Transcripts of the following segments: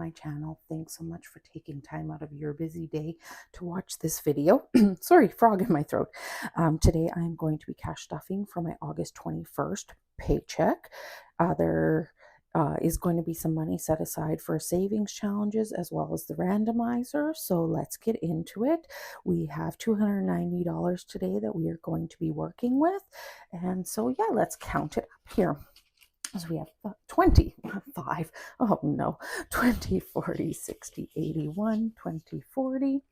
my channel. Thanks so much for taking time out of your busy day to watch this video. Sorry, frog in my throat. Today I'm going to be cash stuffing for my August 21st paycheck. There is going to be some money set aside for savings challenges as well as the randomizer. So let's get into it. We have $290 today that we are going to be working with. And so yeah, let's count it up here. So we have 20, not 5. Oh no, 20, 40, 60, 81, 20, 40.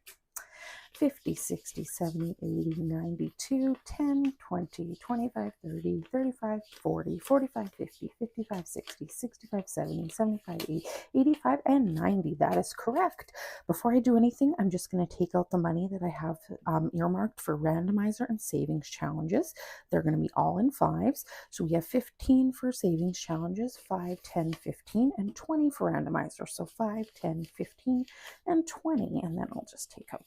50, 60, 70, 80, 92, 10, 20, 25, 30, 35, 40, 45, 50, 55, 60, 65, 70, 75, 80, 85, and 90. That is correct. Before I do anything, I'm just going to take out the money that I have earmarked for randomizer and savings challenges. They're going to be all in 5s. So we have 15 for savings challenges, 5, 10, 15, and 20 for randomizer. So 5, 10, 15, and 20. And then I'll just take out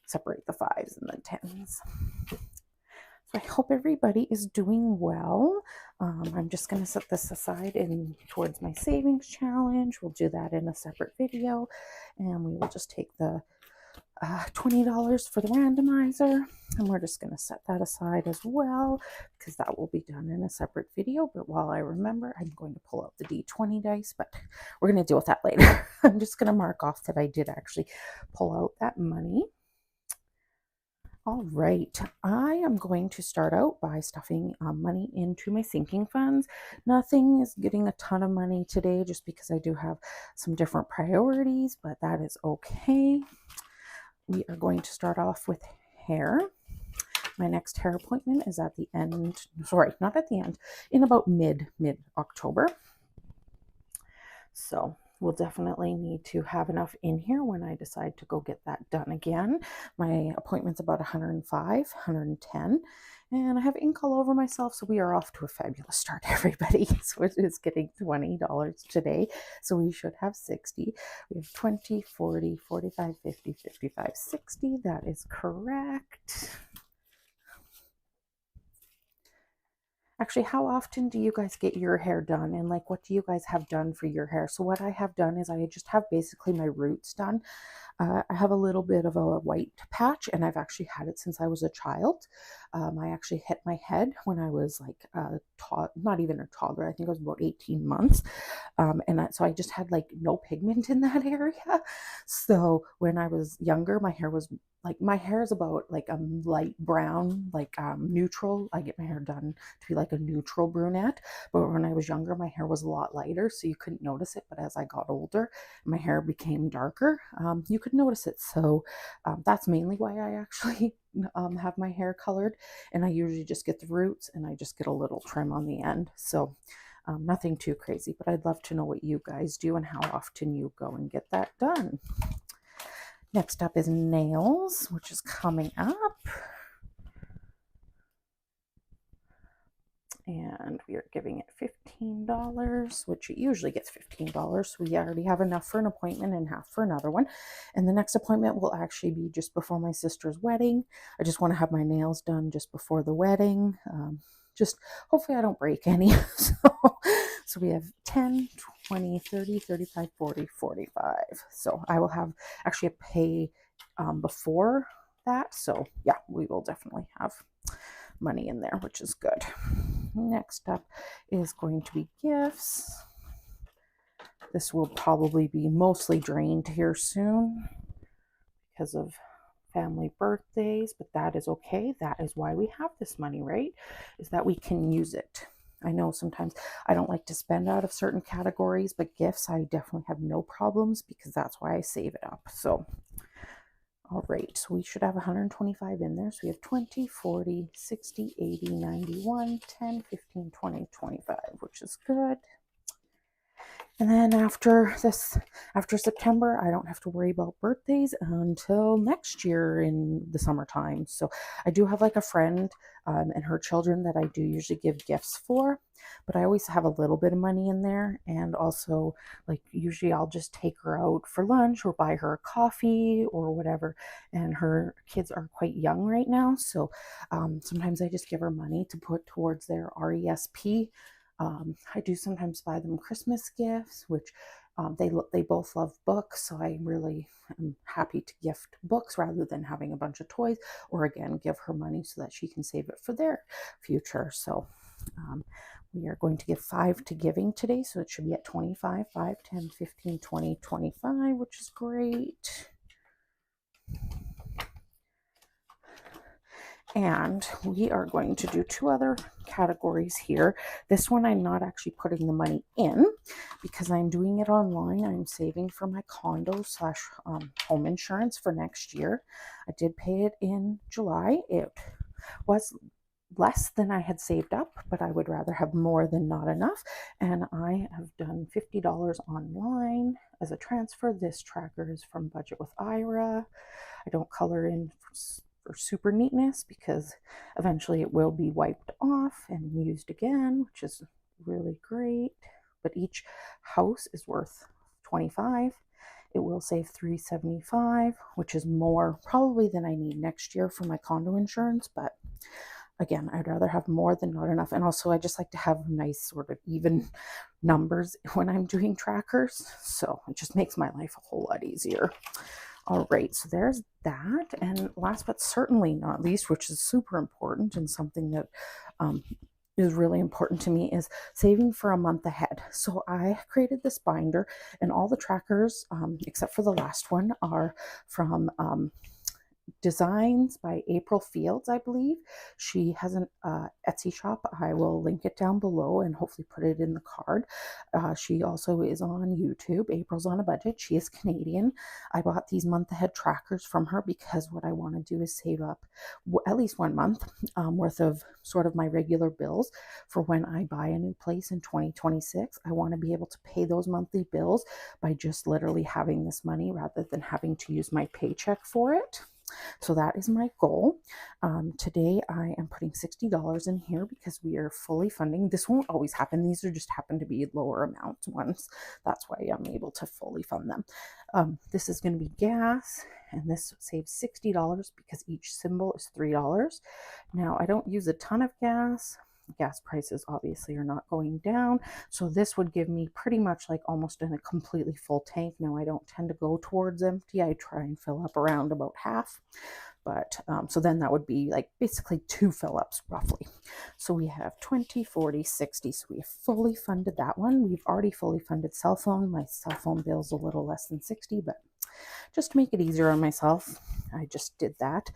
separate the 5s and the 10s. So I hope everybody is doing well. I'm just going to set this aside towards my savings challenge. We'll do that in a separate video. And we will just take the $20 for the randomizer. And we're just going to set that aside as well, because that will be done in a separate video. But while I remember, I'm going to pull out the D20 dice, but we're going to deal with that later. I'm just going to mark off that I did actually pull out that money. All right, I am going to start out by stuffing money into my sinking funds. Nothing is getting a ton of money today just because I do have some different priorities, but that is okay. We are going to start off with hair. My next hair appointment is at the end, sorry, not at the end, in about mid-October. So we'll definitely need to have enough in here when I decide to go get that done again. My appointment's about 105, 110, and I have ink all over myself, so we are off to a fabulous start, everybody. So it is getting $20 today, so we should have 60. We have 20, 40, 45, 50, 55, 60. That is correct. Actually, how often do you guys get your hair done? And like, what do you guys have done for your hair? So what I have done is I just have basically my roots done. I have a little bit of a white patch, and I've actually had it since I was a child. I actually hit my head when I was like not even a toddler. I think I was about 18 months. So I just had like no pigment in that area. So when I was younger, my hair was like, my hair is about like a light brown, like neutral. I get my hair done to be like a neutral brunette. But when I was younger, my hair was a lot lighter, so you couldn't notice it. But as I got older, my hair became darker. You could notice it. So that's mainly why I actually have my hair colored. And I usually just get the roots and I just get a little trim on the end. So nothing too crazy, but I'd love to know what you guys do and how often you go and get that done. Next up is nails, which is coming up. And we are giving it $15, which it usually gets $15. We already have enough for an appointment and half for another one. And the next appointment will actually be just before my sister's wedding. I just want to have my nails done just before the wedding. Just hopefully I don't break any. So we have 10, 20, 30, 35, 40, 45. So I will have actually a pay before that. So yeah, we will definitely have money in there, which is good. Next up is going to be gifts. This will probably be mostly drained here soon because of family birthdays, but that is okay. That is why we have this money, right? Is that we can use it. I know sometimes I don't like to spend out of certain categories, but gifts, I definitely have no problems because that's why I save it up. So, all right, so we should have 125 in there. So we have 20, 40, 60, 80, 91, 10, 15, 20, 25, which is good. And then after September, I don't have to worry about birthdays until next year in the summertime. So I do have like a friend and her children that I do usually give gifts for, but I always have a little bit of money in there. And also, like, usually I'll just take her out for lunch or buy her a coffee or whatever. And her kids are quite young right now. So sometimes I just give her money to put towards their RESP. I do sometimes buy them Christmas gifts, which They both love books, so I really am happy to gift books rather than having a bunch of toys, or again, give her money so that she can save it for their future. So we are going to give 5 to giving today, so it should be at 25, 5, 10, 15, 20, 25, which is great. And we are going to do 2 other categories here. This one I'm not actually putting the money in because I'm doing it online. I'm saving for my condo slash home insurance for next year. I did pay it in July. It was less than I had saved up, but I would rather have more than not enough. And I have done $50 online as a transfer. This tracker is from Budget with Ira. I don't color in for super neatness because eventually it will be wiped off and used again, which is really great. But each house is worth $25. It will save $375, which is more probably than I need next year for my condo insurance, but again, I'd rather have more than not enough. And also I just like to have nice sort of even numbers when I'm doing trackers. So it just makes my life a whole lot easier. All right, so there's that. And last but certainly not least, which is super important and something that is really important to me, is saving for a month ahead. So I created this binder, and all the trackers, except for the last one, are from Designs by April Fields, I believe. She has an Etsy shop. I will link it down below and hopefully put it in the card. She also is on YouTube. April's on a budget. She is Canadian. I bought these month ahead trackers from her because what I want to do is save up at least 1 month worth of sort of my regular bills for when I buy a new place in 2026. I want to be able to pay those monthly bills by just literally having this money rather than having to use my paycheck for it. So that is my goal. Today I am putting $60 in here because we are fully funding. This won't always happen. These are just happen to be lower amount ones. That's why I'm able to fully fund them. This is going to be gas, and this saves $60 because each symbol is $3. Now I don't use a ton of gas. Gas prices obviously are not going down, so this would give me pretty much like almost in a completely full tank. Now I don't tend to go towards empty. I try and fill up around about half, but so then that would be like basically 2 fill-ups roughly. So we have 20, 40, 60. So we have fully funded that one. We've already fully funded cell phone. My cell phone bill is a little less than 60, but just to make it easier on myself, I just did that.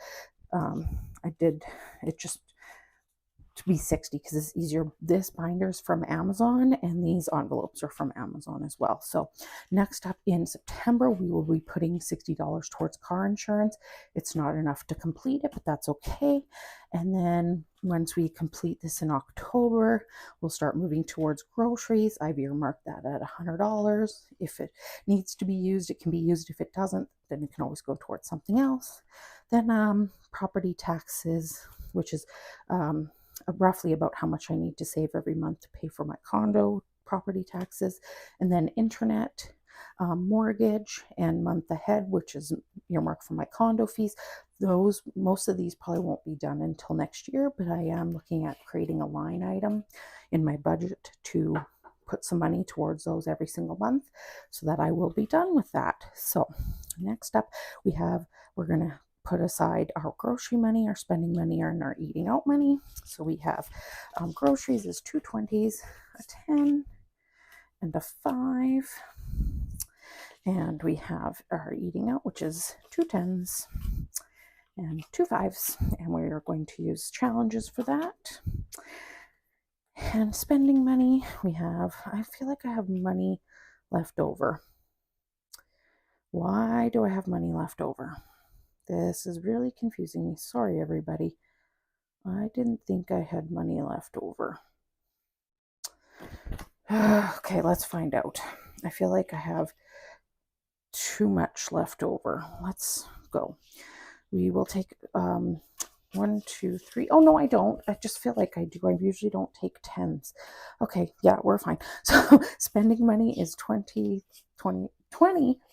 I did it just to be 60 because it's easier. This binder is from Amazon, and these envelopes are from Amazon as well. So next up in September, we will be putting $60 towards car insurance. It's not enough to complete it, but that's okay. And then once we complete this in October, we'll start moving towards groceries. I've earmarked that at $100. If it needs to be used, it can be used. If it doesn't, then it can always go towards something else. Then property taxes, which is roughly about how much I need to save every month to pay for my condo property taxes, and then internet, mortgage, and month ahead, which is earmarked for my condo fees. Most of these probably won't be done until next year, but I am looking at creating a line item in my budget to put some money towards those every single month so that I will be done with that. So next up we're going to put aside our grocery money, our spending money, and our eating out money. So we have groceries is 2 20s, a 10, and a 5. And we have our eating out, which is 2 10s and 2 5s. And we are going to use challenges for that. And spending money, I feel like I have money left over. Why do I have money left over? This is really confusing me. Sorry, everybody. I didn't think I had money left over. Okay, let's find out. I feel like I have too much left over. Let's go. We will take 1, 2, 3. Oh, no, I don't. I just feel like I do. I usually don't take 10s. Okay, yeah, we're fine. So spending money is 20,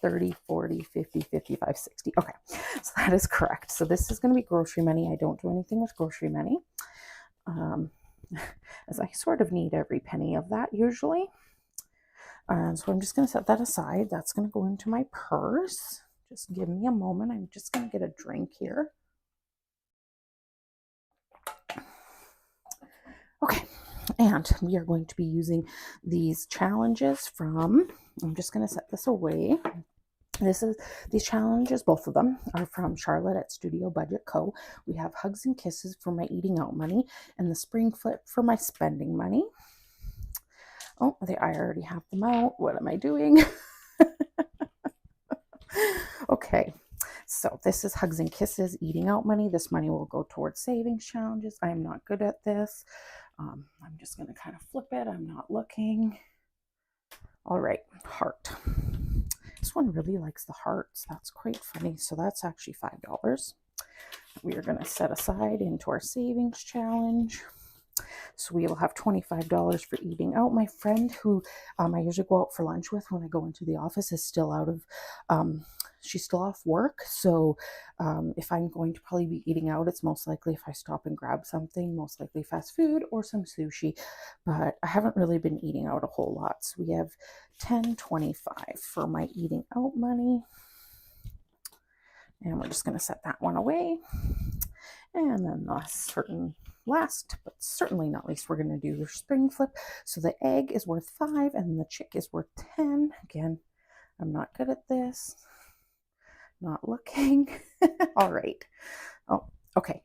30, 40, 50, 55, 60. Okay, so that is correct. So this is going to be grocery money. I don't do anything with grocery money, as I sort of need every penny of that usually. So I'm just going to set that aside. That's going to go into my purse. Just give me a moment. I'm just going to get a drink here. Okay, and we are going to be using these challenges from, I'm just going to set this away. These challenges, both of them, are from Charlotte at Studio Budget Co. We have Hugs and Kisses for my eating out money and the Spring Flip for my spending money. Oh, I already have them out. What am I doing? Okay, so this is Hugs and Kisses, eating out money. This money will go towards savings challenges. I am not good at this. I'm just going to kind of flip it. I'm not looking. All right, heart. This one really likes the hearts. That's quite funny. So that's actually $5. We are going to set aside into our savings challenge. So we will have $25 for eating out. My friend who I usually go out for lunch with when I go into the office is still out of, she's still off work. So if I'm going to probably be eating out, it's most likely if I stop and grab something, most likely fast food or some sushi. But I haven't really been eating out a whole lot. So we have $10.25 for my eating out money. And we're just going to set that one away. And then last, but certainly not least, we're going to do your spring flip. So the egg is worth 5 and the chick is worth 10. Again, I'm not good at this. Not looking. All right. Oh, okay.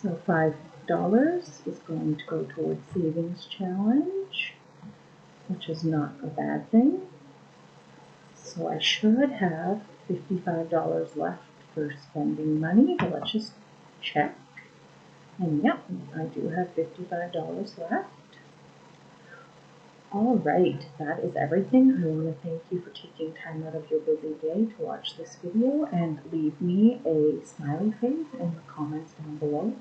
So $5 is going to go towards savings challenge, which is not a bad thing. So I should have $55 left for spending money, but let's just check. And yep, I do have $55 left. All right, that is everything. I want to thank you for taking time out of your busy day to watch this video and leave me a smiley face in the comments down below.